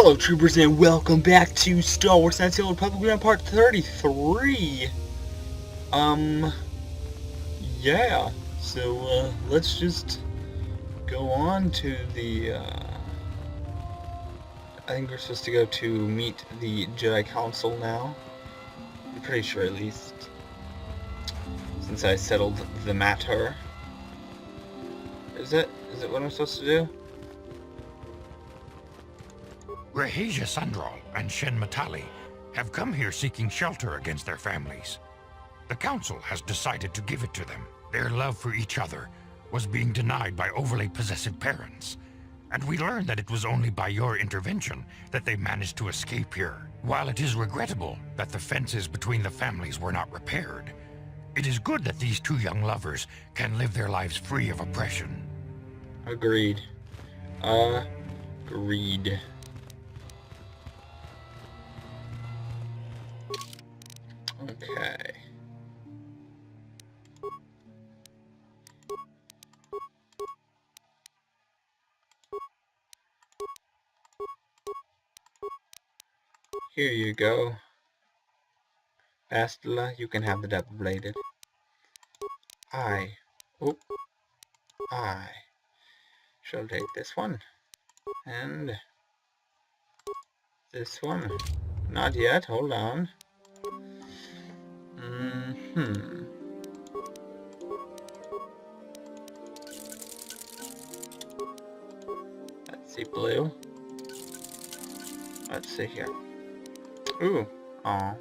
Hello troopers and welcome back to Star Wars Knights of the Old Republic. We're on part 33. Yeah. So, let's just go on to the, I think we're supposed to go to meet the Jedi Council now. I'm pretty sure at least. Since I settled the matter. Is it what I'm supposed to do? Rahesia Sandral and Shen Matali have come here seeking shelter against their families. The Council has decided to give it to them. Their love for each other was being denied by overly possessive parents, and we learned that it was only by your intervention that they managed to escape here. While it is regrettable that the fences between the families were not repaired, it is good that these two young lovers can live their lives free of oppression. Agreed. Agreed. Okay. Here you go. Bastila, you can have the double-bladed. I shall take this one. And this one. Not yet, hold on. Let's see, blue. Let's see here. Ooh, aw.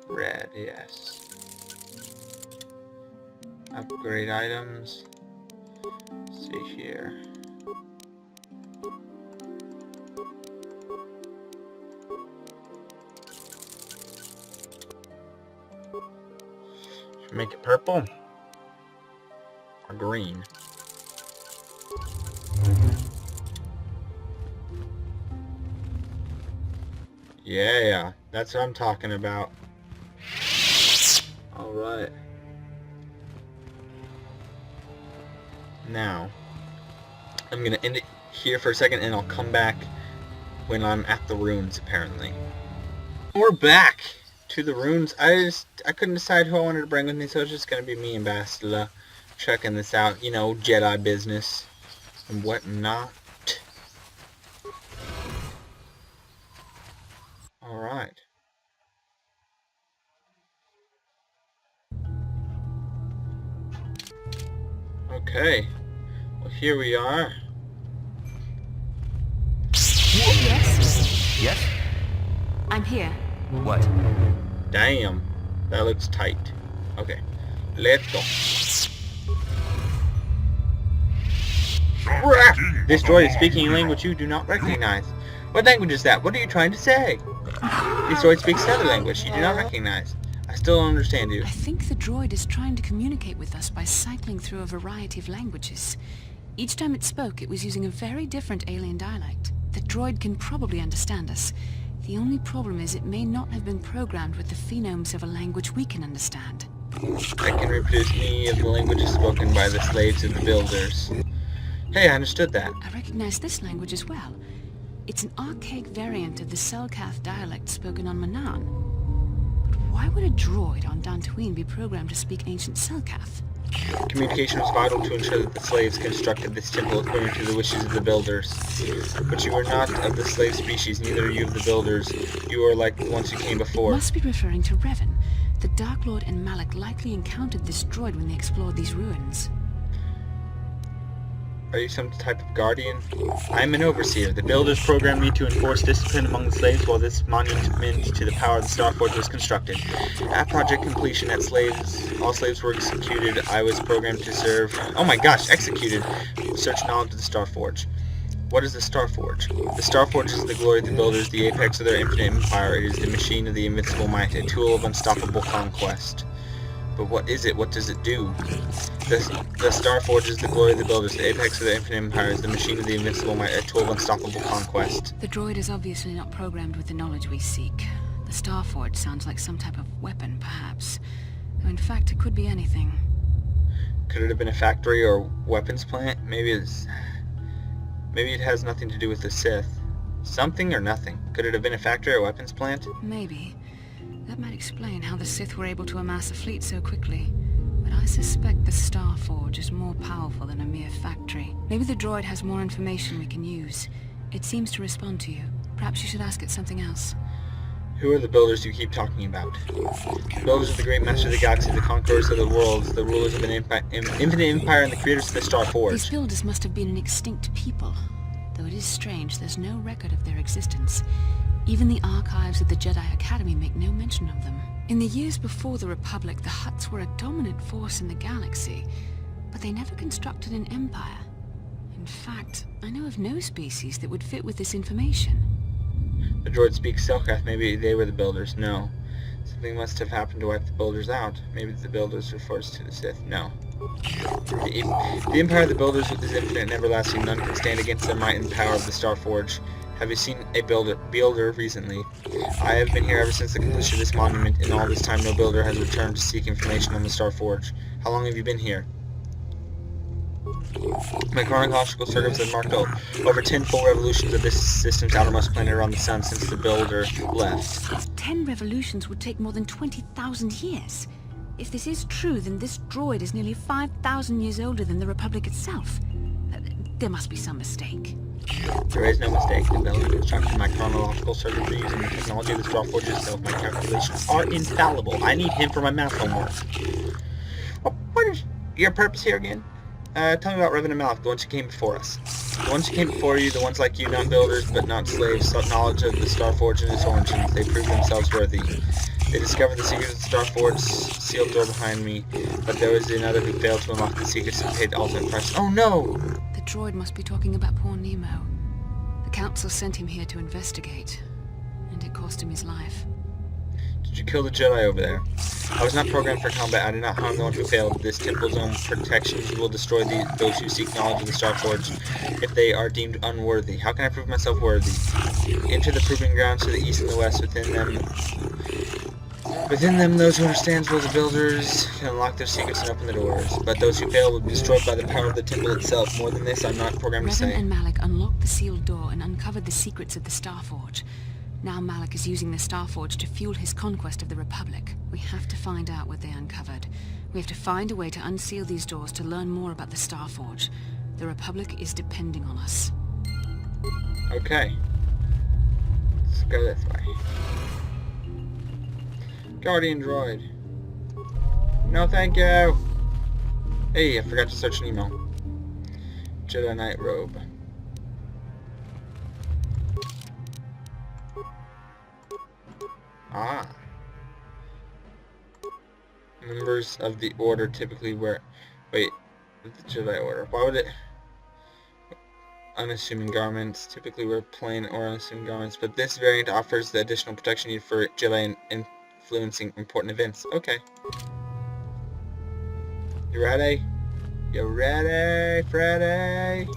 Red, yes. Upgrade items. Let's see here. Make it purple or green. Yeah, that's what I'm talking about. Alright. Now, I'm gonna end it here for a second and I'll come back when I'm at the ruins, apparently. We're back to the ruins. I couldn't decide who I wanted to bring with me, so it's just gonna be me and Bastila checking this out, you know, Jedi business and whatnot. Alright. Okay. Well, here we are. Yes? Yes? I'm here. What? Damn. That looks tight. Okay. Let's go. This droid is speaking a language you do not recognize. What language is that? What are you trying to say? This droid speaks another language you do not recognize. I still don't understand you. I think the droid is trying to communicate with us by cycling through a variety of languages. Each time it spoke, it was using a very different alien dialect. The droid can probably understand us. The only problem is it may not have been programmed with the phonemes of a language we can understand. I can reproduce any of the languages spoken by the slaves of the builders. Hey, I understood that. I recognize this language as well. It's an archaic variant of the Selkath dialect spoken on Manan. But why would a droid on Dantooine be programmed to speak ancient Selkath? Communication was vital to ensure that the slaves constructed this temple according to the wishes of the builders. But you are not of the slave species, neither are you of the builders. You are like the ones who came before. Must be referring to Revan. The Dark Lord and Malak likely encountered this droid when they explored these ruins. Are you some type of guardian? I am an overseer. The builders programmed me to enforce discipline among the slaves while this monument to the power of the Starforge was constructed. At project completion, all slaves were executed. I was programmed to serve... Oh my gosh, executed! Search knowledge of the Starforge. What is the Starforge? The Starforge is the glory of the builders, the apex of their infinite empire. It is the machine of the invincible might, a tool of unstoppable conquest. But what is it? What does it do? The Starforge is the glory of the builders, the apex of the infinite empire, is the machine of the invincible might, a tool of unstoppable conquest. The droid is obviously not programmed with the knowledge we seek. The Starforge sounds like some type of weapon, perhaps. Though in fact, it could be anything. Could it have been a factory or weapons plant? Maybe it's... Maybe it has nothing to do with the Sith. Something or nothing. Could it have been a factory or weapons plant? Maybe. That might explain how the Sith were able to amass a fleet so quickly. But I suspect the Star Forge is more powerful than a mere factory. Maybe the droid has more information we can use. It seems to respond to you. Perhaps you should ask it something else. Who are the builders you keep talking about? The builders of the great master of the galaxy, the conquerors of the worlds, the rulers of an infinite empire, and the creators of the Star Forge. These builders must have been an extinct people. Though it is strange, there's no record of their existence. Even the archives of the Jedi Academy make no mention of them. In the years before the Republic, the Hutts were a dominant force in the galaxy, but they never constructed an empire. In fact, I know of no species that would fit with this information. The droid speaks Selkath. Maybe they were the builders. No. Something must have happened to wipe the builders out. Maybe the builders refers to the Sith. No. The empire of the builders is infinite and everlasting. None can stand against the might and power of the Star Forge. Have you seen a builder recently? I have been here ever since the completion of this monument. In all this time, no builder has returned to seek information on the Star Forge. How long have you been here? My chronological circuits have marked over 10 full revolutions of this system's outermost planet around the sun since the builder left. 10 revolutions would take more than 20,000 years. If this is true, then this droid is nearly 5,000 years older than the Republic itself. There must be some mistake. There is no mistake. The builder constructed my chronological circuitry using the technology of the Star Forge itself. My calculations are infallible. I need him for my math homework. What is your purpose here again? Tell me about Revan and Malak, the ones who came before us. The ones who came before you, the ones like you, not builders, but not slaves, sought knowledge of the Star Forge and its origins. They proved themselves worthy. They discovered the secrets of the Star Forge, sealed door behind me, but there was another who failed to unlock the secrets and paid the ultimate price. Oh no! The droid must be talking about poor Nemo. The Council sent him here to investigate, and it cost him his life. Did you kill the Jedi over there? I was not programmed for combat. I did not harm the one who failed. This temple's own protections will destroy those who seek knowledge of the Star Forge if they are deemed unworthy. How can I prove myself worthy? Enter the proving grounds to the east and the west. Within them, those who understand as well as the builders can unlock their secrets and open the doors. But those who fail will be destroyed by the power of the temple itself. More than this, I'm not programmed to say. Revan and Malak unlocked the sealed door and uncovered the secrets of the Star Forge. Now Malak is using the Star Forge to fuel his conquest of the Republic. We have to find out what they uncovered. We have to find a way to unseal these doors to learn more about the Star Forge. The Republic is depending on us. Okay. Let's go this way. Guardian droid. No thank you. Hey, I forgot to search an email. Jedi Knight robe. Ah. Members of the Order typically wear... Wait, the Jedi Order. Why would it... Unassuming garments typically wear plain or unassuming garments, but this variant offers the additional protection needed for Jedi influencing important events. Okay. You ready? You ready, Freddy?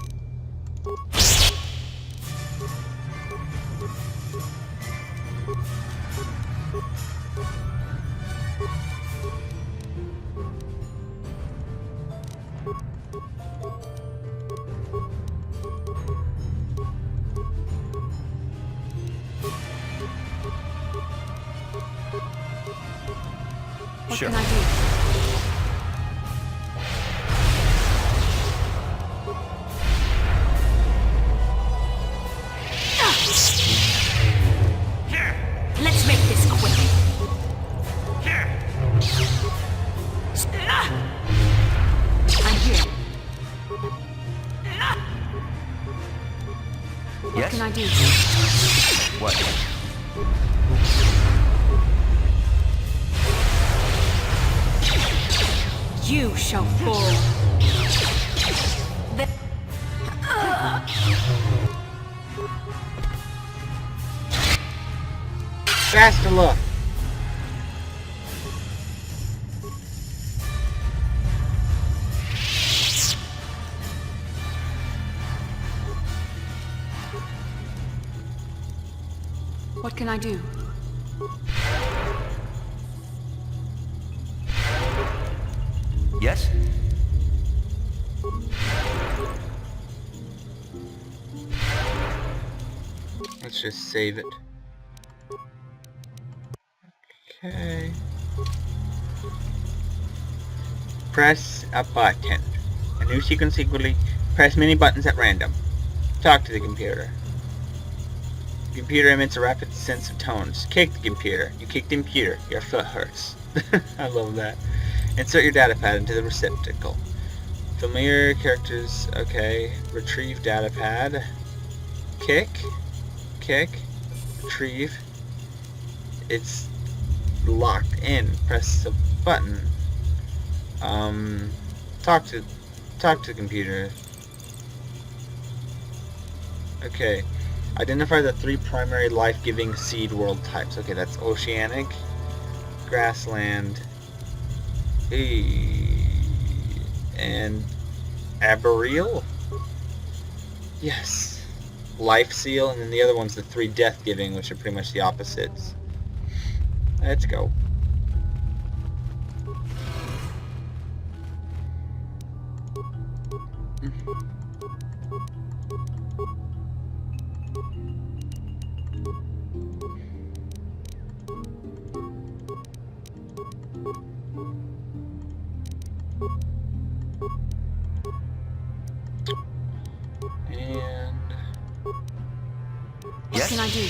What Sure. can I do? Let's make this quick. I'm here. What can I do? What? You shall fall. Faster look. What can I do? Yes? Let's just save it. Okay. Press a button. A new sequence equally. Press many buttons at random. Talk to the computer. The computer emits a rapid sense of tones. Kick the computer. You kick the computer. Your foot hurts. I love that. Insert your data pad into the receptacle. Familiar characters. Okay. Retrieve data pad. Kick. Kick. Retrieve. It's locked in. Press a button. Talk to the computer. Okay. Identify the 3 primary life-giving seed world types. Okay, that's oceanic, grassland, and arboreal? Yes. Life seal, and then the other one's the 3 death-giving, which are pretty much the opposites. Let's go. What can I do?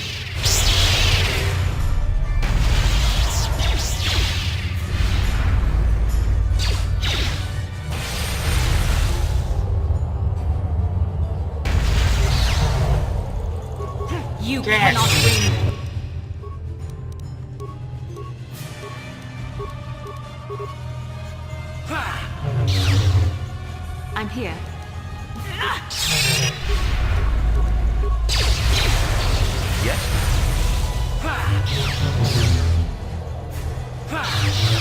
You cannot win. I'm here. Yes?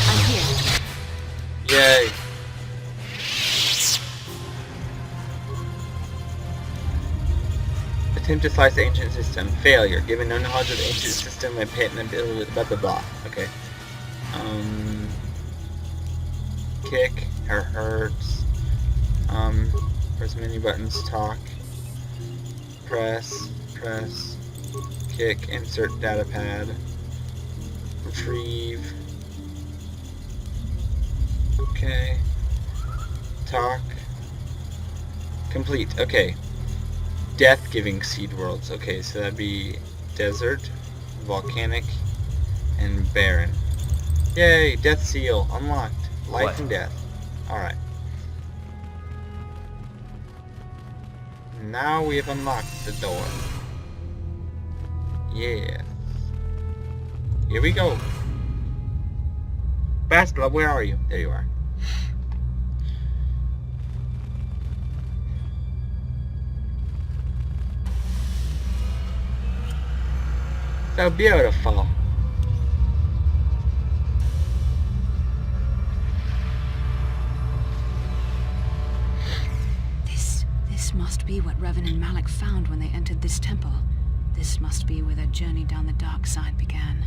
I'm here. Yay. Attempt to slice the ancient system. Failure. Given no knowledge of the ancient system, my pit and ability, blah blah blah. Okay. Kick. Hurts. Press many buttons. Talk. Press. Kick. Insert data pad. Retrieve. Okay. Talk. Complete. Okay. Death-giving seed worlds. Okay, so that'd be desert, volcanic, and barren. Yay! Death seal unlocked. Life What? and death. Alright. Now we have unlocked the door. Yes. Here we go. Bastila, where are you? There you are. So beautiful. This must be what Revan and Malik found when they entered this temple. This must be where their journey down the dark side began.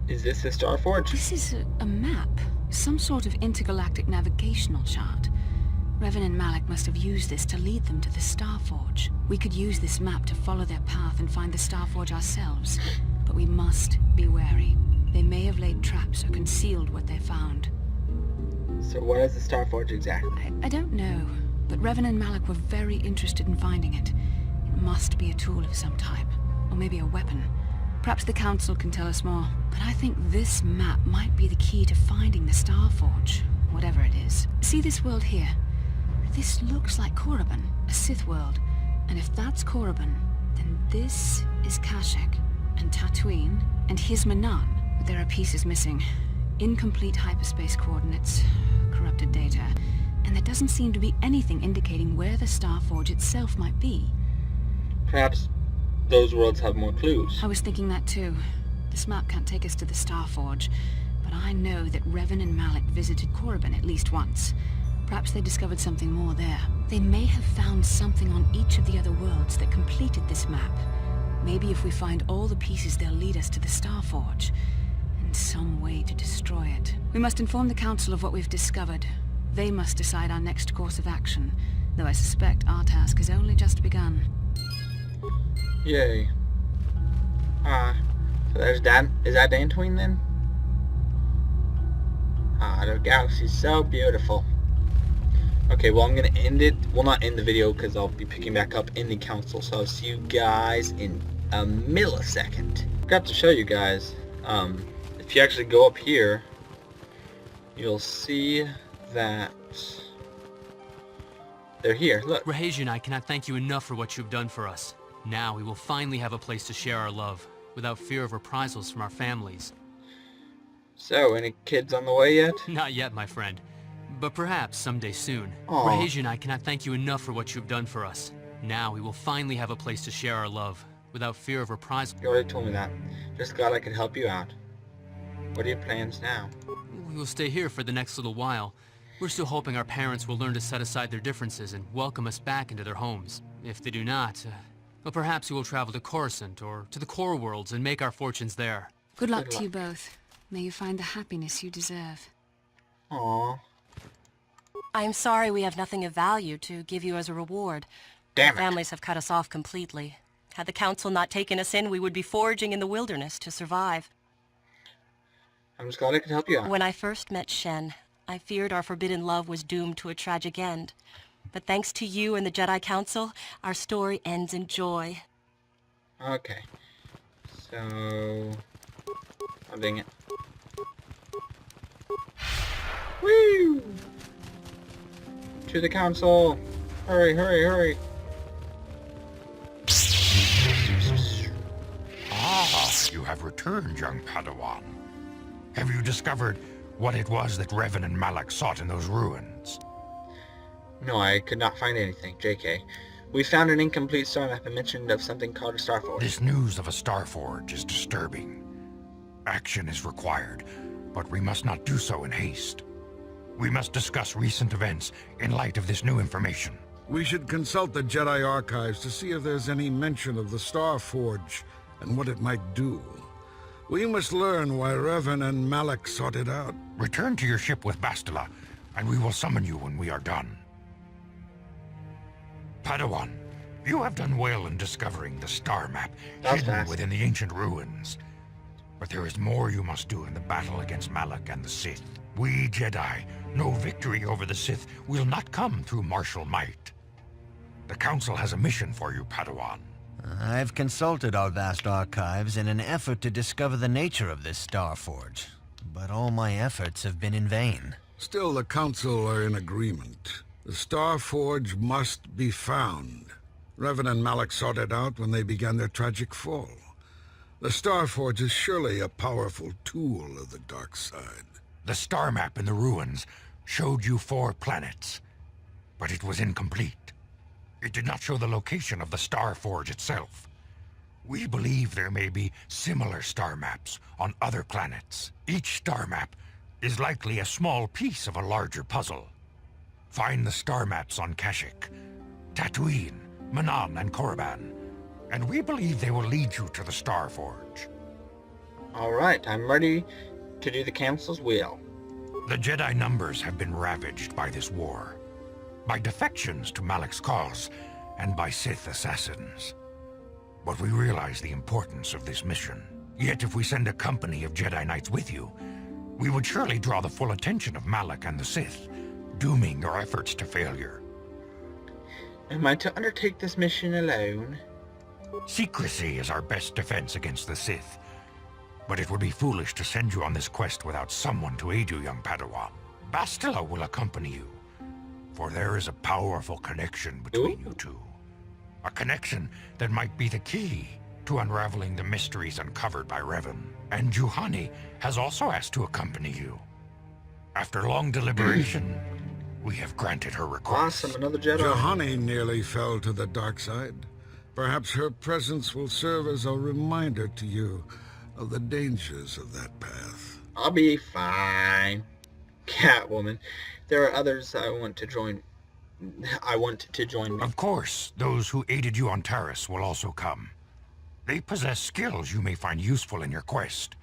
Is this the Starforge? This is a map. Some sort of intergalactic navigational chart. Revan and Malik must have used this to lead them to the Starforge. We could use this map to follow their path and find the Starforge ourselves. But we must be wary. They may have laid traps or concealed what they found. So what is the Starforge exactly? I don't know, but Revan and Malik were very interested in finding it. It must be a tool of some type, or maybe a weapon. Perhaps the Council can tell us more. But I think this map might be the key to finding the Starforge, whatever it is. See this world here? This looks like Korriban, a Sith world. And if that's Korriban, then this is Kashyyyk, and Dantooine, and here's Manan. But there are pieces missing. Incomplete hyperspace coordinates, corrupted data, and there doesn't seem to be anything indicating where the Starforge itself might be. Perhaps those worlds have more clues. I was thinking that too. This map can't take us to the Starforge, but I know that Revan and Malik visited Korriban at least once. Perhaps they discovered something more there. They may have found something on each of the other worlds that completed this map. Maybe if we find all the pieces, they'll lead us to the Starforge. And some way to destroy it. We must inform the Council of what we've discovered. They must decide our next course of action, though I suspect our task has only just begun. Yay. So there's is that Dantooine then? The galaxy's so beautiful. Okay, well I'm gonna end it, well not end the video because I'll be picking back up in the council, so I'll see you guys in a millisecond. Forgot to show you guys, if you actually go up here, you'll see that they're here, look. Rahesia and I cannot thank you enough for what you've done for us. Now we will finally have a place to share our love, without fear of reprisals from our families. So, any kids on the way yet? Not yet, my friend. But perhaps someday soon. Aw. Rahesia and I cannot thank you enough for what you've done for us. Now we will finally have a place to share our love, without fear of reprisal. You already told me that. Just glad I could help you out. What are your plans now? We will stay here for the next little while. We're still hoping our parents will learn to set aside their differences and welcome us back into their homes. If they do not, well, perhaps we will travel to Coruscant or to the core worlds and make our fortunes there. Good luck to you both. May you find the happiness you deserve. Aww. I'm sorry we have nothing of value to give you as a reward. Damn Our it. families have cut us off completely. Had the council not taken us in, we would be foraging in the wilderness to survive. I'm just glad I could help you out. When I first met Shen, I feared our forbidden love was doomed to a tragic end. But thanks to you and the Jedi Council, our story ends in joy. Okay. So... oh, dang it. Woo! To the council! Hurry, hurry, hurry! Ah, you have returned, young Padawan. Have you discovered what it was that Revan and Malak sought in those ruins? No, I could not find anything, JK. We found an incomplete star map and mentioned of something called a star forge. This news of a star forge is disturbing. Action is required, but we must not do so in haste. We must discuss recent events in light of this new information. We should consult the Jedi archives to see if there's any mention of the Star Forge and what it might do. We must learn why Revan and Malak sought it out. Return to your ship with Bastila, and we will summon you when we are done. Padawan, you have done well in discovering the star map That's hidden fast. within the ancient ruins. But there is more you must do in the battle against Malak and the Sith. We Jedi know victory over the Sith will not come through martial might. The Council has a mission for you, Padawan. I've consulted our vast archives in an effort to discover the nature of this Star Forge, but all my efforts have been in vain. Still, the Council are in agreement. The Star Forge must be found. Revan and Malak sought it out when they began their tragic fall. The Star Forge is surely a powerful tool of the dark side. The star map in the ruins showed you 4 planets, but it was incomplete. It did not show the location of the Star Forge itself. We believe there may be similar star maps on other planets. Each star map is likely a small piece of a larger puzzle. Find the star maps on Kashyyyk, Dantooine, Manan, and Korriban, and we believe they will lead you to the Star Forge. Alright, I'm ready to do the Council's will. The Jedi numbers have been ravaged by this war, by defections to Malak's cause, and by Sith assassins. But we realize the importance of this mission. Yet if we send a company of Jedi Knights with you, we would surely draw the full attention of Malak and the Sith, dooming your efforts to failure. Am I to undertake this mission alone? Secrecy is our best defense against the Sith, but it would be foolish to send you on this quest without someone to aid you, young Padawan. Bastila will accompany you, for there is a powerful connection between you two. A connection that might be the key to unraveling the mysteries uncovered by Revan. And Juhani has also asked to accompany you. After long deliberation, we have granted her request. Awesome, another Jedi. Juhani nearly fell to the dark side. Perhaps her presence will serve as a reminder to you of the dangers of that path. I'll be fine. Catwoman. There are others I want to join me. Of course, those who aided you on Taris will also come. They possess skills you may find useful in your quest.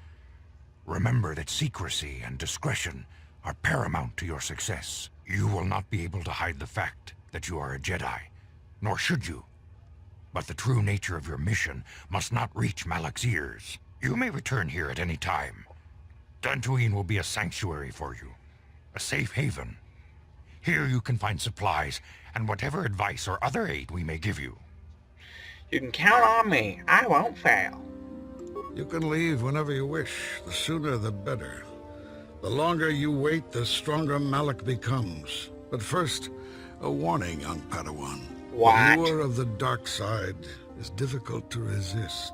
Remember that secrecy and discretion are paramount to your success. You will not be able to hide the fact that you are a Jedi, nor should you. But the true nature of your mission must not reach Malak's ears. You may return here at any time. Dantooine will be a sanctuary for you, a safe haven. Here you can find supplies and whatever advice or other aid we may give you. You can count on me. I won't fail. You can leave whenever you wish. The sooner the better. The longer you wait, the stronger Malak becomes. But first, a warning, young Padawan. What? The lure of the dark side is difficult to resist.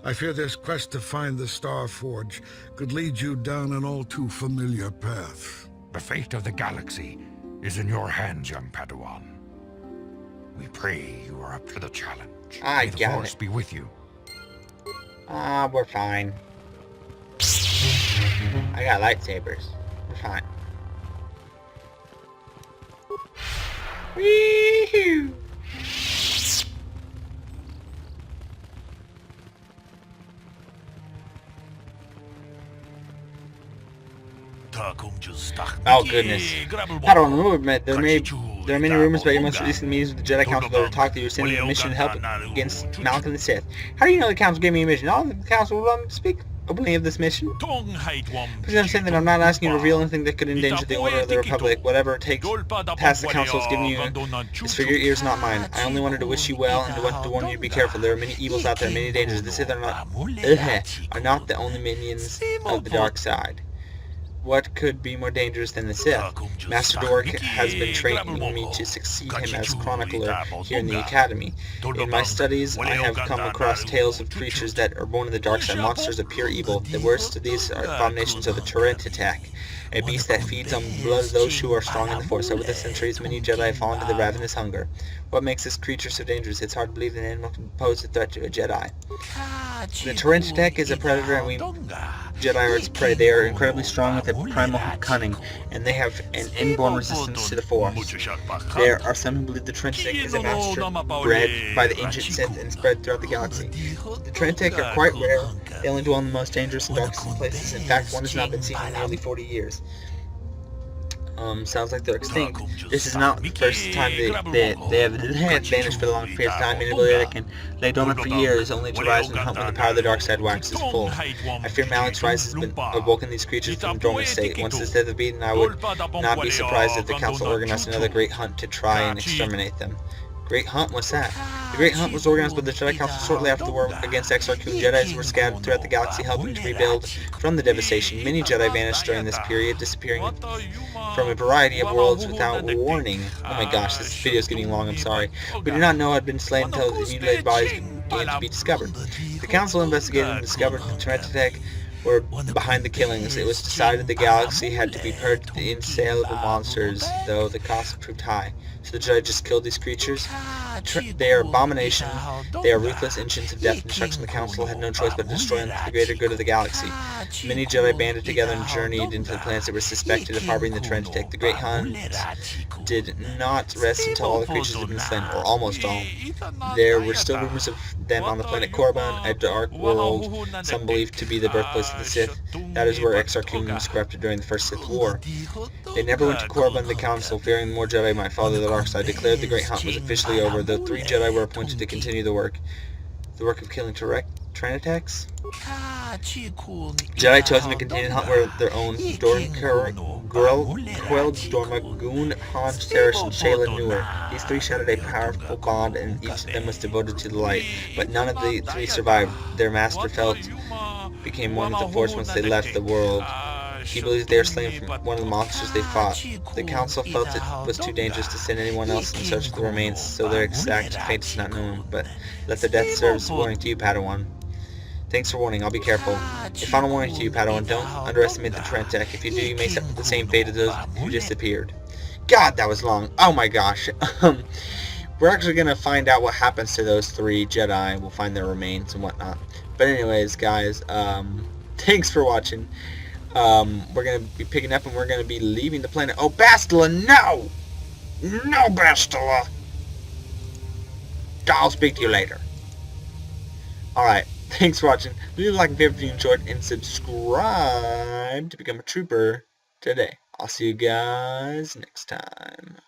I fear this quest to find the Star Forge could lead you down an all too familiar path. The fate of the galaxy is in your hands, young Padawan. We pray you are up to the challenge. I May the got Force it. be with you. We're fine. I got lightsabers. We're fine. Wee-hoo! Oh goodness. I don't know, there are many rumors about your most recent meetings with the Jedi Council that talk that you're sending a mission to help against Malak and the Sith. How do you know the Council gave me a mission? All the Council will speak openly of this mission. Please understand that I'm not asking you to reveal anything that could endanger the order of the Republic. Whatever it takes past the Council has given you is for your ears, not mine. I only wanted to wish you well and to want to warn you to be careful. There are many evils out there, many dangers. The Sith are not the only minions of the dark side. What could be more dangerous than the Sith? Master Dork has been training me to succeed him as chronicler here in the Academy. In my studies, I have come across tales of creatures that are born of the dark side, monsters of pure evil. The worst of these are abominations of the Torrent attack, a beast that feeds on the blood of those who are strong in the Force. Over the centuries, many Jedi have fallen to the ravenous hunger. What makes this creature so dangerous? It's hard to believe an animal can pose a threat to a Jedi. The Torrent attack is a predator, and we Jedi are its prey. They are incredibly strong with a primal cunning, and they have an inborn resistance to the Force. There are some who believe the Trentech is a master bred by the ancient Sith and spread throughout the galaxy. The Trentech are quite rare. They only dwell in the most dangerous and darkest places. In fact, one has not been seen in nearly 40 years. Sounds like they're extinct. This is not the first time they have vanished for a long period of time. An ability that can lay dormant for years, only to rise and hunt when the power of the dark side waxes full. I fear Malak's rise has been awoken these creatures from dormant state. Once the Sith have beaten, I would not be surprised if the Council organized another great hunt to try and exterminate them. Great Hunt? What's that? The Great Hunt was organized by the Jedi Council shortly after the war against Exarchum. Jedis were scattered throughout the galaxy, helping to rebuild from the devastation. Many Jedi vanished during this period, disappearing from a variety of worlds without warning. Oh my gosh, this video is getting long, I'm sorry. We do not know had been slain until the mutilated bodies began to be discovered. The Council investigated and discovered the Trentech were behind the killings. It was decided the galaxy had to be purged of the insaleable monsters, though the cost proved high. So the Jedi just killed these creatures? They are abomination. They are ruthless engines of death and destruction. The Council had no choice but to destroy them for the greater good of the galaxy. Many Jedi banded together and journeyed into the planets that were suspected of harboring the Trentech. The Great Hunt did not rest until all the creatures had been slain, or almost all. There were still rumors of them on the planet Korriban, a dark world some believed to be the birthplace of the Sith. That is where Exarchum was corrupted during the First Sith War. They never went to Korriban. The Council, fearing more Jedi might follow the dark side, declared the Great Hunt was officially over, though 3 Jedi were appointed to continue the work. The work of killing Trentechs? Jedi chosen to continue the hunt were their own Dorn, Quell, Dormagoon, Han, Serish, and Shayla Newer. These 3 shattered a powerful bond, and each of them was devoted to the light. But none of the 3 survived. Their master became one with the Force once they left the world. He believes they are slain from one of the monsters they fought. The Council felt it was too dangerous to send anyone else in search of the remains, so their exact fate is not known, but let their death serve as a warning to you, Padawan. Thanks for warning, I'll be careful. A final warning to you, Padawan, don't underestimate the Trentech. If you do, you may suffer the same fate as those who disappeared. God, that was long. Oh my gosh. We're actually going to find out what happens to those 3 Jedi. We'll find their remains and whatnot. But anyways, guys, thanks for watching. We're going to be picking up and we're going to be leaving the planet. Oh, Bastila, no! No, Bastila! I'll speak to you later. Alright, thanks for watching. Leave a like and favorite if you enjoyed, and subscribe to become a trooper today. I'll see you guys next time.